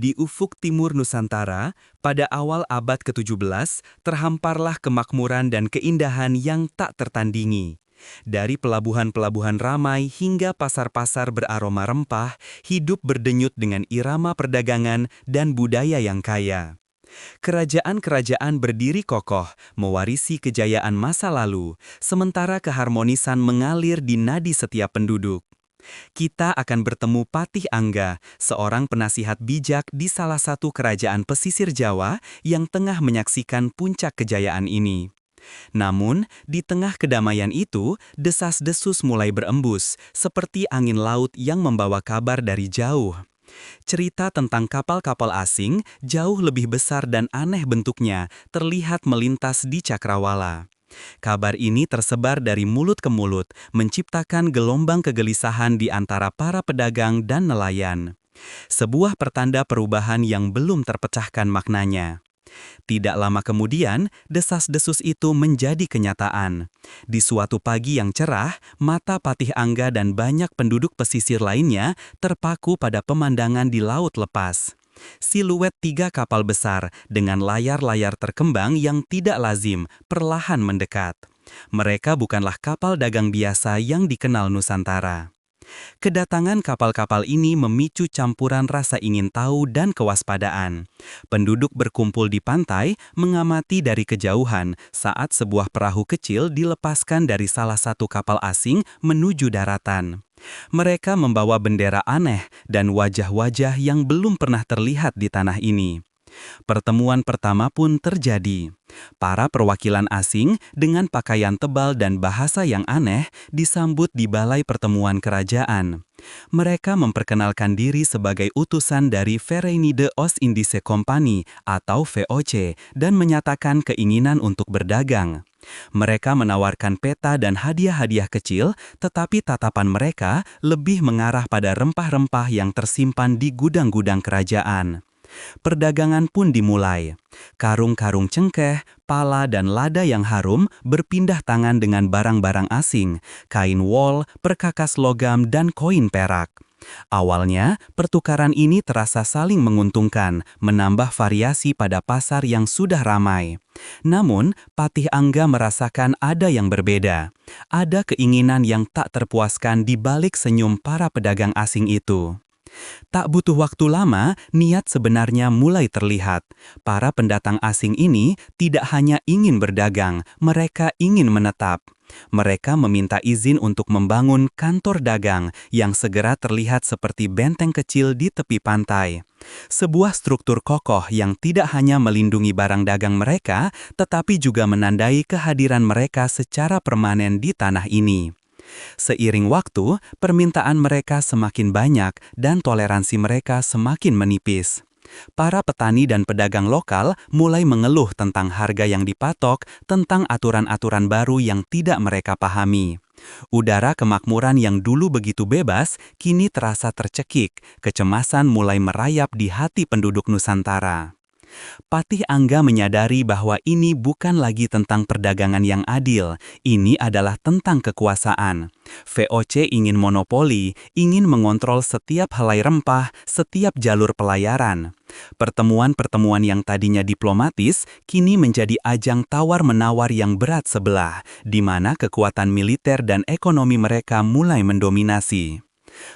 Di ufuk timur Nusantara, pada awal abad ke-17, terhamparlah kemakmuran dan keindahan yang tak tertandingi. Dari pelabuhan-pelabuhan ramai hingga pasar-pasar beraroma rempah, hidup berdenyut dengan irama perdagangan dan budaya yang kaya. Kerajaan-kerajaan berdiri kokoh, mewarisi kejayaan masa lalu, sementara keharmonisan mengalir di nadi setiap penduduk. Kita akan bertemu Patih Angga, seorang penasihat bijak di salah satu kerajaan pesisir Jawa yang tengah menyaksikan puncak kejayaan ini. Namun, di tengah kedamaian itu, desas-desus mulai berembus, seperti angin laut yang membawa kabar dari jauh. Cerita tentang kapal-kapal asing, jauh lebih besar dan aneh bentuknya, terlihat melintas di cakrawala. Kabar ini tersebar dari mulut ke mulut, menciptakan gelombang kegelisahan di antara para pedagang dan nelayan. Sebuah pertanda perubahan yang belum terpecahkan maknanya. Tidak lama kemudian, desas-desus itu menjadi kenyataan. Di suatu pagi yang cerah, mata Patih Angga dan banyak penduduk pesisir lainnya terpaku pada pemandangan di laut lepas. Siluet 3 kapal besar dengan layar-layar terkembang yang tidak lazim perlahan mendekat. Mereka bukanlah kapal dagang biasa yang dikenal Nusantara. Kedatangan kapal-kapal ini memicu campuran rasa ingin tahu dan kewaspadaan. Penduduk berkumpul di pantai, mengamati dari kejauhan saat sebuah perahu kecil dilepaskan dari salah satu kapal asing menuju daratan. Mereka membawa bendera aneh dan wajah-wajah yang belum pernah terlihat di tanah ini. Pertemuan pertama pun terjadi. Para perwakilan asing dengan pakaian tebal dan bahasa yang aneh disambut di balai pertemuan kerajaan. Mereka memperkenalkan diri sebagai utusan dari Verenigde Oost-Indische Compagnie atau VOC dan menyatakan keinginan untuk berdagang. Mereka menawarkan peta dan hadiah-hadiah kecil, tetapi tatapan mereka lebih mengarah pada rempah-rempah yang tersimpan di gudang-gudang kerajaan. Perdagangan pun dimulai. Karung-karung cengkeh, pala dan lada yang harum berpindah tangan dengan barang-barang asing, kain wol, perkakas logam dan koin perak. Awalnya, pertukaran ini terasa saling menguntungkan, menambah variasi pada pasar yang sudah ramai. Namun, Patih Angga merasakan ada yang berbeda. Ada keinginan yang tak terpuaskan di balik senyum para pedagang asing itu. Tak butuh waktu lama, niat sebenarnya mulai terlihat. Para pendatang asing ini tidak hanya ingin berdagang, mereka ingin menetap. Mereka meminta izin untuk membangun kantor dagang yang segera terlihat seperti benteng kecil di tepi pantai. Sebuah struktur kokoh yang tidak hanya melindungi barang dagang mereka, tetapi juga menandai kehadiran mereka secara permanen di tanah ini. Seiring waktu, permintaan mereka semakin banyak dan toleransi mereka semakin menipis. Para petani dan pedagang lokal mulai mengeluh tentang harga yang dipatok, tentang aturan-aturan baru yang tidak mereka pahami. Udara kemakmuran yang dulu begitu bebas, kini terasa tercekik. Kecemasan mulai merayap di hati penduduk Nusantara. Patih Angga menyadari bahwa ini bukan lagi tentang perdagangan yang adil, ini adalah tentang kekuasaan. VOC ingin monopoli, ingin mengontrol setiap helai rempah, setiap jalur pelayaran. Pertemuan-pertemuan yang tadinya diplomatis, kini menjadi ajang tawar-menawar yang berat sebelah, di mana kekuatan militer dan ekonomi mereka mulai mendominasi.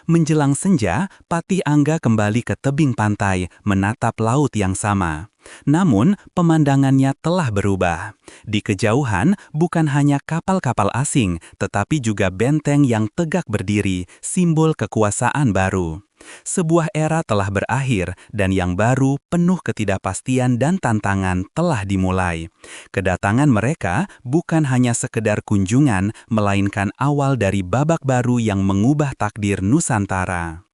Menjelang senja, Patih Angga kembali ke tebing pantai, menatap laut yang sama. Namun, pemandangannya telah berubah. Di kejauhan, bukan hanya kapal-kapal asing, tetapi juga benteng yang tegak berdiri, simbol kekuasaan baru. Sebuah era telah berakhir, dan yang baru, penuh ketidakpastian dan tantangan, telah dimulai. Kedatangan mereka bukan hanya sekedar kunjungan, melainkan awal dari babak baru yang mengubah takdir Nusantara.